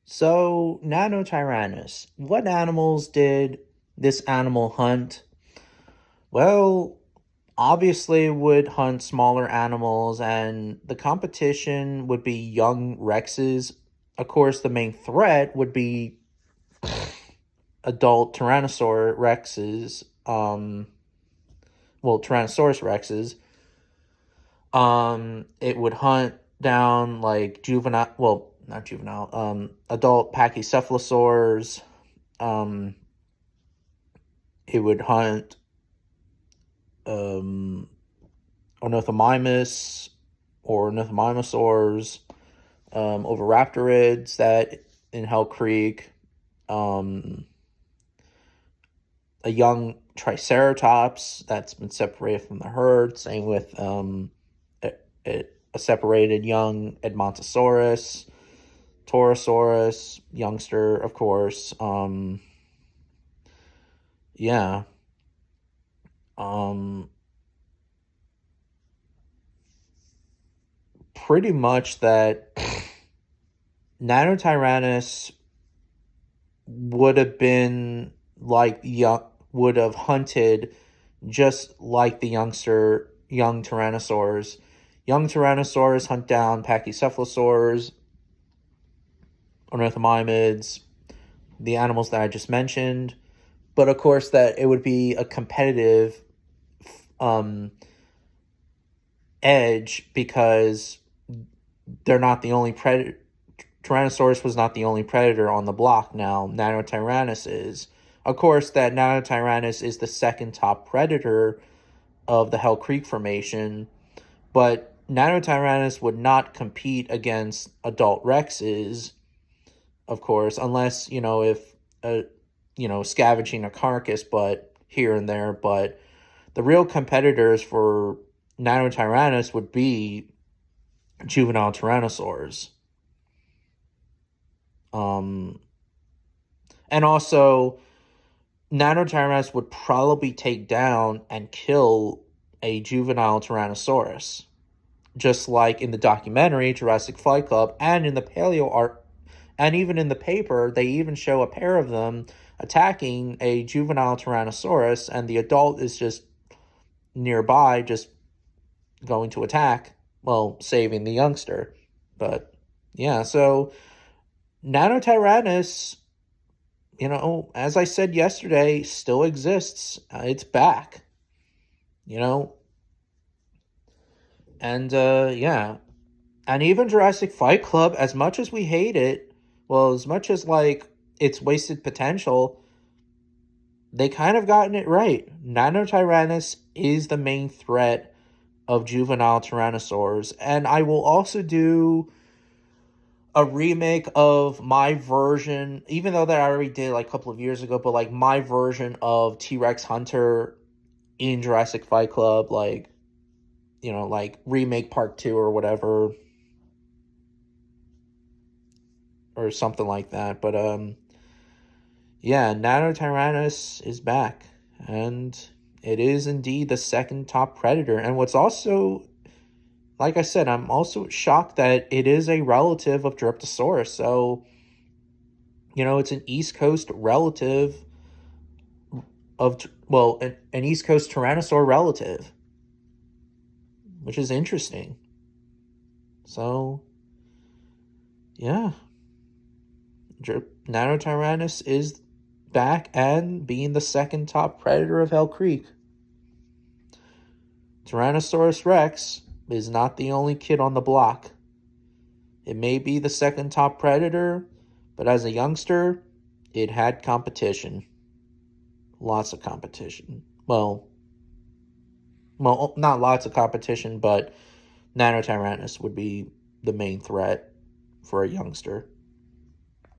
So, nanotyrannus. What animals did this animal hunt? Well, obviously it would hunt smaller animals, and the competition would be young rexes. Of course, the main threat would be adult Tyrannosaur rexes. Tyrannosaurus rexes. It would hunt down like not juvenile, adult pachycephalosaurs. Um, it would hunt um, ornithomimus or ornithomimosaurs, oviraptorids that in Hell Creek, um, a young triceratops that's been separated from the herd. Same with a separated young Edmontosaurus, Torosaurus, youngster, of course. Yeah. Um, Pretty much that nanotyrannus would have been like would have hunted just like the young tyrannosaurs. Young tyrannosaurs hunt down pachycephalosaurs, ornithomimids, the animals that I just mentioned. But of course, that it would be a competitive um, edge because they're not the only predator. Tyrannosaurus was not the only predator on the block. Now, Nanotyrannus is. Of course, that Nanotyrannus is the second top predator of the Hell Creek Formation, but Nanotyrannus would not compete against adult Rexes, of course, unless, if, scavenging a carcass, but here and there. But the real competitors for Nanotyrannus would be juvenile Tyrannosaurs. And also, Nanotyrannus would probably take down and kill a juvenile Tyrannosaurus, just like in the documentary Jurassic Flight Club, and in the paleo art, and even in the paper, they even show a pair of them attacking a juvenile Tyrannosaurus, and the adult is just nearby, just going to attack, well, saving the youngster. But yeah, so Nanotyrannus, as I said yesterday, still exists. It's back, you know, and yeah. And even Jurassic Fight Club, as much as we hate it, well, as much as like it's wasted potential, they kind of gotten it right. Nanotyrannus is the main threat of juvenile tyrannosaurs, and I will also do a remake of my version, even though that I already did like a couple of years ago, but like my version of T-Rex Hunter in Jurassic Fight Club, like, like remake part 2 or whatever, or something like that. But yeah, Nanotyrannus is back, and it is indeed the second top predator. And what's also, like I said, I'm also shocked that it is a relative of Dryptosaurus. So, it's an East Coast relative of, well, an East Coast Tyrannosaur relative, which is interesting. So, yeah, Nanotyrannus is back and being the second top predator of Hell Creek. Tyrannosaurus Rex is not the only kid on the block. It may be the second top predator, but as a youngster, it had competition. Lots of competition. Well, not lots of competition, but Nanotyrannus would be the main threat for a youngster.